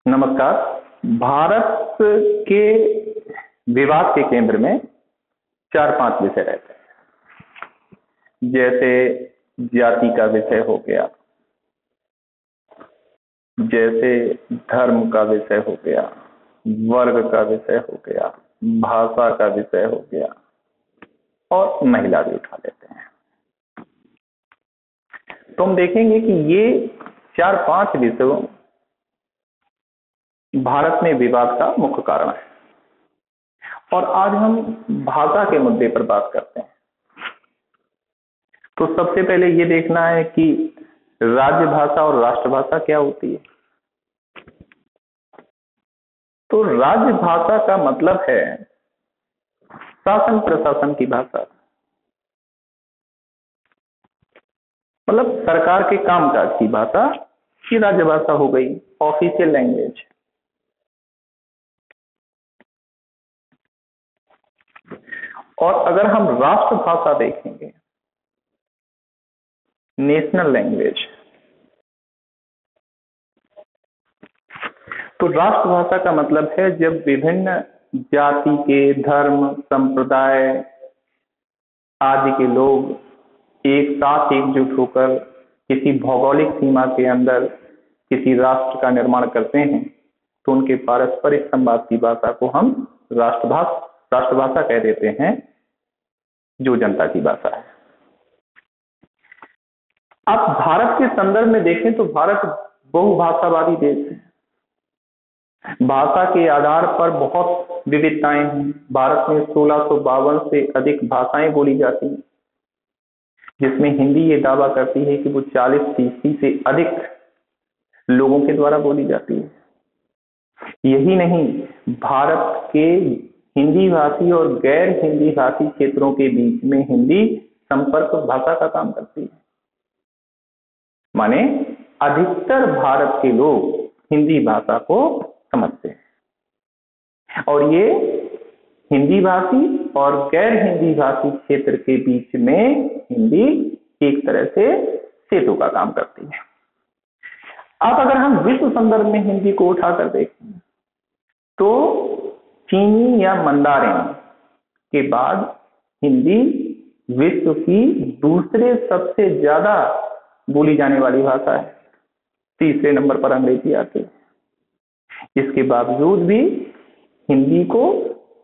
नमस्कार। भारत के विवाद के केंद्र में चार पांच विषय रहते हैं, जैसे जाति का विषय हो गया, जैसे धर्म का विषय हो गया, वर्ग का विषय हो गया, भाषा का विषय हो गया और महिला भी उठा लेते हैं। तो हम देखेंगे कि ये चार पांच विषयों भारत में विवाद का मुख्य कारण है। और आज हम भाषा के मुद्दे पर बात करते हैं। तो सबसे पहले ये देखना है कि राजभाषा और राष्ट्रभाषा क्या होती है। तो राजभाषा का मतलब है शासन प्रशासन की भाषा, मतलब सरकार के कामकाज की भाषा की राजभाषा हो गई, ऑफिशियल लैंग्वेज। और अगर हम राष्ट्रभाषा देखेंगे, नेशनल लैंग्वेज, तो राष्ट्रभाषा का मतलब है जब विभिन्न जाति के, धर्म, संप्रदाय आदि के लोग एक साथ एकजुट होकर किसी भौगोलिक सीमा के अंदर किसी राष्ट्र का निर्माण करते हैं, तो उनके पारस्परिक संवाद की भाषा को हम राष्ट्रभाषा कह देते हैं, जो जनता की भाषा है। आप भारत के संदर्भ में देखें तो भारत बहुभाषावादी देश है। भाषा के आधार पर बहुत विविधताएं हैं। भारत में 1652 से अधिक भाषाएं बोली जाती हैं, जिसमें हिंदी ये दावा करती है कि वो 40% से अधिक लोगों के द्वारा बोली जाती है। यही नहीं, भारत के हिंदी भाषी और गैर हिंदी भाषी क्षेत्रों के बीच में हिंदी संपर्क भाषा का काम करती है। माने अधिकतर भारत के लोग हिंदी भाषा को समझते हैं, और ये हिंदी भाषी और गैर हिंदी भाषी क्षेत्र के बीच में हिंदी एक तरह से सेतु का काम करती है। अब अगर हम विश्व संदर्भ में हिंदी को उठाकर देखें तो चीनी या मंदारिन के बाद हिंदी विश्व की दूसरे सबसे ज्यादा बोली जाने वाली भाषा है। तीसरे नंबर पर अंग्रेजी आती है। इसके बावजूद भी हिंदी को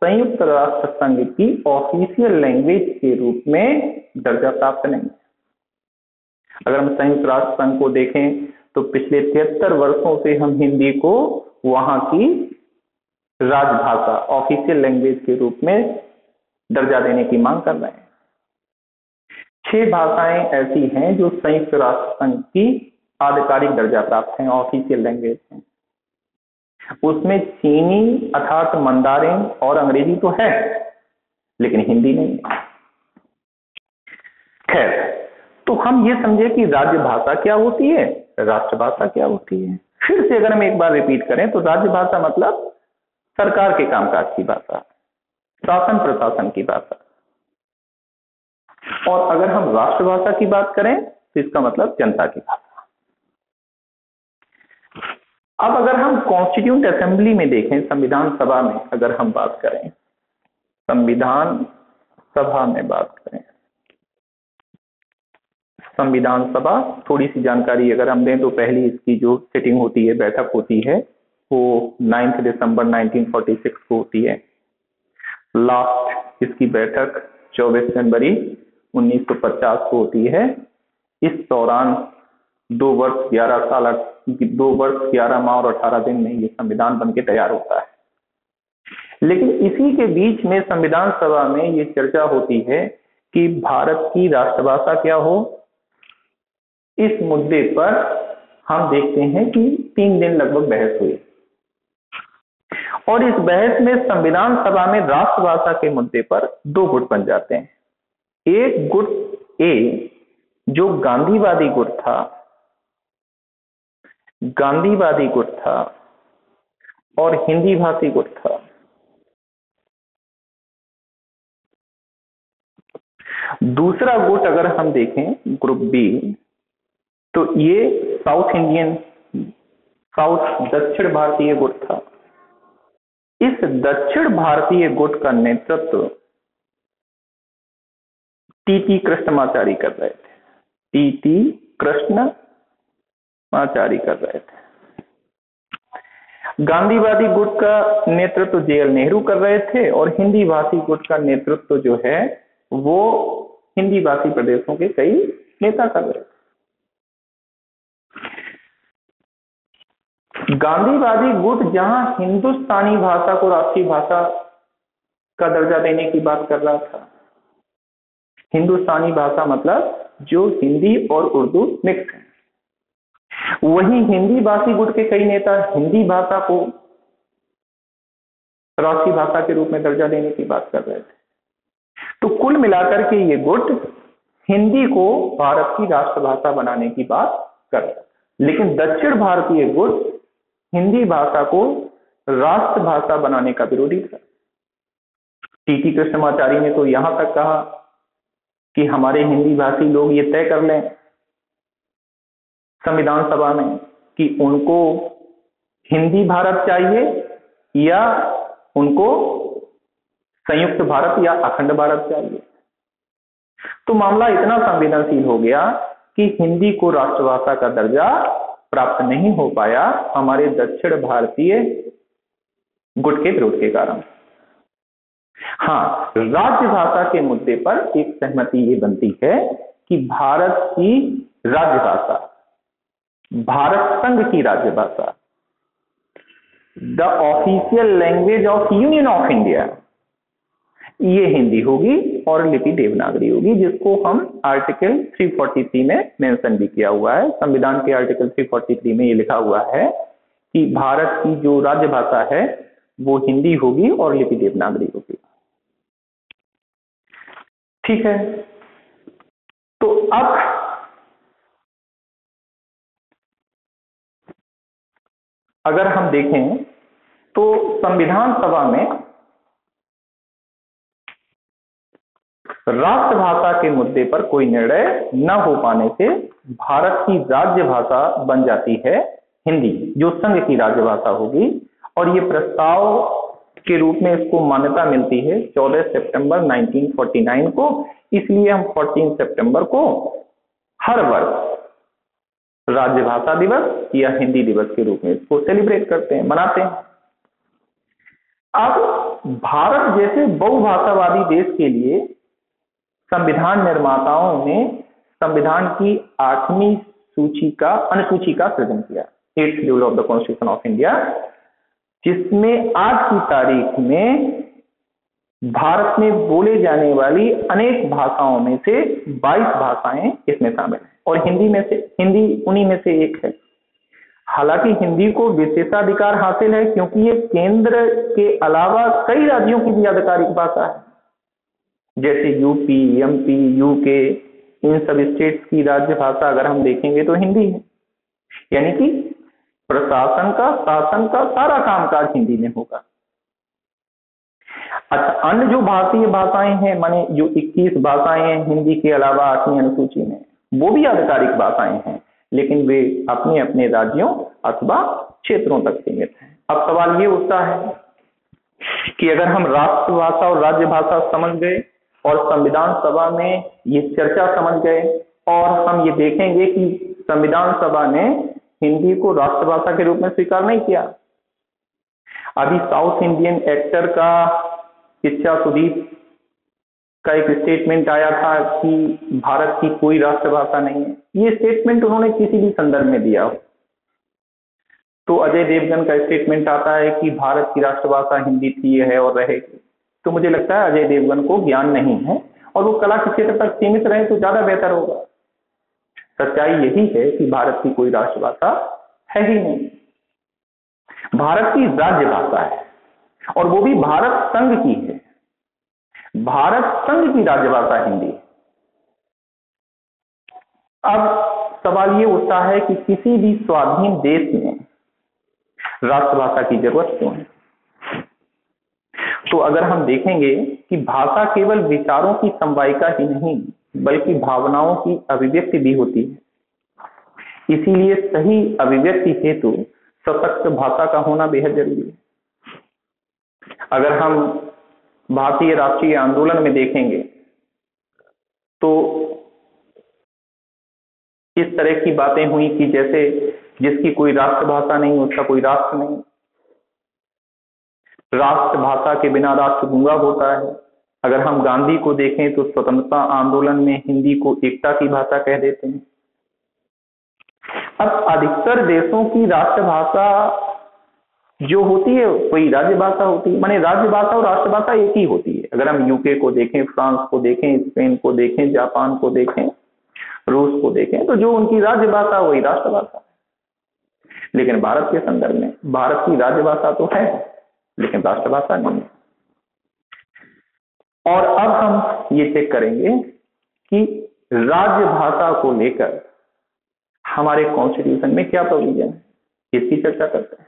संयुक्त राष्ट्र संघ की ऑफिशियल लैंग्वेज के रूप में दर्जा प्राप्त नहीं है। अगर हम संयुक्त राष्ट्र संघ को देखें तो पिछले 73 वर्षों से हम हिंदी को वहां की राजभाषा, ऑफिशियल लैंग्वेज के रूप में दर्जा देने की मांग कर रहे हैं। 6 भाषाएं ऐसी हैं जो संयुक्त राष्ट्र संघ की आधिकारिक दर्जा प्राप्त हैं, ऑफिशियल लैंग्वेज हैं। उसमें चीनी अर्थात मंदारिन और अंग्रेजी तो है, लेकिन हिंदी नहीं है। खैर, तो हम ये समझे कि राजभाषा क्या होती है, राष्ट्रभाषा क्या होती है। फिर से अगर हम एक बार रिपीट करें तो राजभाषा मतलब सरकार के कामकाज की भाषा, शासन प्रशासन की भाषा। और अगर हम राष्ट्रभाषा की बात करें तो इसका मतलब जनता की भाषा। अब अगर हम कॉन्स्टिट्यूंट असेंबली में देखें, संविधान सभा में अगर हम बात करें, संविधान सभा में बात करें, संविधान सभा, थोड़ी सी जानकारी अगर हम दें तो पहली इसकी जो सिटिंग होती है, बैठक होती है, वो 9 दिसंबर 1946 को होती है। लास्ट इसकी बैठक 24 जनवरी 1950 को होती है। इस दौरान 2 वर्ष 11 माह और 18 दिन में ये संविधान बनके तैयार होता है। लेकिन इसी के बीच में संविधान सभा में ये चर्चा होती है कि भारत की राष्ट्रभाषा क्या हो। इस मुद्दे पर हम देखते हैं कि 3 दिन लगभग बहस हुई, और इस बहस में संविधान सभा में राष्ट्रभाषा के मुद्दे पर 2 गुट बन जाते हैं। एक गुट ए जो गांधीवादी गुट था और हिंदी भाषी गुट था। दूसरा गुट अगर हम देखें, ग्रुप बी, तो ये साउथ इंडियन साउथ दक्षिण भारतीय गुट था। इस दक्षिण भारतीय गुट का नेतृत्व टीटी कृष्णमाचारी कर रहे थे। टीटी कृष्णमाचारी कर रहे थे। गांधीवादी गुट का नेतृत्व जेएल नेहरू कर रहे थे और हिंदी भाषी गुट का नेतृत्व जो है वो हिंदी भाषी प्रदेशों के कई नेता कर रहे थे। गांधीवादी गुट जहां हिंदुस्तानी भाषा को राष्ट्रीय भाषा का दर्जा देने की बात कर रहा था, हिंदुस्तानी भाषा मतलब जो हिंदी और उर्दू मिक्स है, वही हिंदी भाषी गुट के कई नेता हिंदी भाषा को राष्ट्रीय भाषा के रूप में दर्जा देने की बात कर रहे थे। तो कुल मिलाकर के ये गुट हिंदी को भारत की राष्ट्रभाषा बनाने की बात कर रहा था, लेकिन दक्षिण भारतीय गुट हिंदी भाषा को राष्ट्रभाषा बनाने का विरोधी था। टीटी कृष्णमाचारी ने तो यहां तक कहा कि हमारे हिंदी भाषी लोग ये तय कर लें संविधान सभा में कि उनको हिंदी भारत चाहिए या उनको संयुक्त भारत या अखंड भारत चाहिए। तो मामला इतना संवेदनशील हो गया कि हिंदी को राष्ट्रभाषा का दर्जा प्राप्त नहीं हो पाया हमारे दक्षिण भारतीय गुट के विरोध के कारण। हाँ, राजभाषा के मुद्दे पर एक सहमति ये बनती है कि भारत की राजभाषा, भारत संघ की राजभाषा, the official language of union of India, ये हिंदी होगी और लिपि देवनागरी होगी, जिसको हम आर्टिकल 343 में मेंशन भी किया हुआ है। संविधान के आर्टिकल 343 में ये लिखा हुआ है कि भारत की जो राजभाषा है वो हिंदी होगी और लिपि देवनागरी होगी। ठीक है, तो अब अगर हम देखें तो संविधान सभा में राष्ट्रभाषा के मुद्दे पर कोई निर्णय न हो पाने से भारत की राज्य भाषा बन जाती है हिंदी, जो संघ की राज्यभाषा होगी। और ये प्रस्ताव के रूप में इसको मान्यता मिलती है 14 सितंबर 1949 को। इसलिए हम 14 सितंबर को हर वर्ष राज्यभाषा दिवस या हिंदी दिवस के रूप में इसको सेलिब्रेट करते हैं, मनाते हैं। अब भारत जैसे बहुभाषावादी देश के लिए संविधान निर्माताओं ने संविधान की 8वीं अनुसूची का सृजन किया, 8th schedule of the constitution of India, जिसमें आज की तारीख में भारत में बोले जाने वाली अनेक भाषाओं में से 22 भाषाएं इसमें शामिल हैं और हिंदी उन्हीं में से एक है। हालांकि हिंदी को विशेषाधिकार हासिल है क्योंकि ये केंद्र के अलावा कई राज्यों की भी आधिकारिक भाषा है, जैसे यूपी, एमपी, यूके, इन सब स्टेट्स की राज्य भाषा अगर हम देखेंगे तो हिंदी है। यानी कि प्रशासन का, शासन का सारा कामकाज हिंदी में होगा। अच्छा, अन्य जो भारतीय भाषाएं हैं, माने जो 21 भाषाएं हैं हिंदी के अलावा 8वीं अनुसूची में, वो भी आधिकारिक भाषाएं हैं, लेकिन वे अपने अपने राज्यों अथवा क्षेत्रों तक सीमित हैं। अब सवाल ये उठता है कि अगर हम राष्ट्रभाषा और राज्य भाषा समझ गए और संविधान सभा में ये चर्चा समझ गए और हम ये देखेंगे कि संविधान सभा ने हिंदी को राष्ट्रभाषा के रूप में स्वीकार नहीं किया। अभी साउथ इंडियन एक्टर का इच्छा सुदीप का एक स्टेटमेंट आया था कि भारत की कोई राष्ट्रभाषा नहीं है। ये स्टेटमेंट उन्होंने किसी भी संदर्भ में दिया हो तो अजय देवगन का स्टेटमेंट आता है कि भारत की राष्ट्रभाषा हिंदी थी, है और रहेगी। तो मुझे लगता है अजय देवगन को ज्ञान नहीं है और वो कला के क्षेत्र तक सीमित रहे तो ज्यादा बेहतर होगा। सच्चाई यही है कि भारत की कोई राष्ट्रभाषा है ही नहीं, भारत की राज्य भाषा है और वो भी भारत संघ की है। भारत संघ की राज्यभाषा हिंदी। अब सवाल ये उठता है कि किसी भी स्वाधीन देश में राष्ट्रभाषा की जरूरत क्यों है? तो अगर हम देखेंगे कि भाषा केवल विचारों की संवाहिका ही नहीं बल्कि भावनाओं की अभिव्यक्ति भी होती है। इसीलिए सही अभिव्यक्ति हेतु सशक्त भाषा का होना बेहद जरूरी है। अगर हम भारतीय राष्ट्रीय आंदोलन में देखेंगे तो इस तरह की बातें हुई कि जैसे जिसकी कोई राष्ट्रभाषा नहीं उसका कोई राष्ट्र नहीं, राष्ट्रभाषा के बिना राष्ट्र गूंगा होता है। अगर हम गांधी को देखें तो स्वतंत्रता आंदोलन में हिंदी को एकता की भाषा कह देते हैं। अब अधिकतर देशों की राष्ट्रभाषा जो होती है वही राज्यभाषा होती है, माने राज्यभाषा और राष्ट्रभाषा एक ही होती है। अगर हम यूके को देखें, फ्रांस को देखें, स्पेन को देखें, जापान को देखें, रूस को देखें, तो जो उनकी राज्यभाषा वही राष्ट्रभाषा है। लेकिन भारत के संदर्भ में भारत की राज्यभाषा तो है लेकिन राष्ट्रभाषा नहीं है। और अब हम ये चेक करेंगे कि राजभाषा को लेकर हमारे कॉन्स्टिट्यूशन में क्या प्रोविजन है, इसकी चर्चा करते हैं।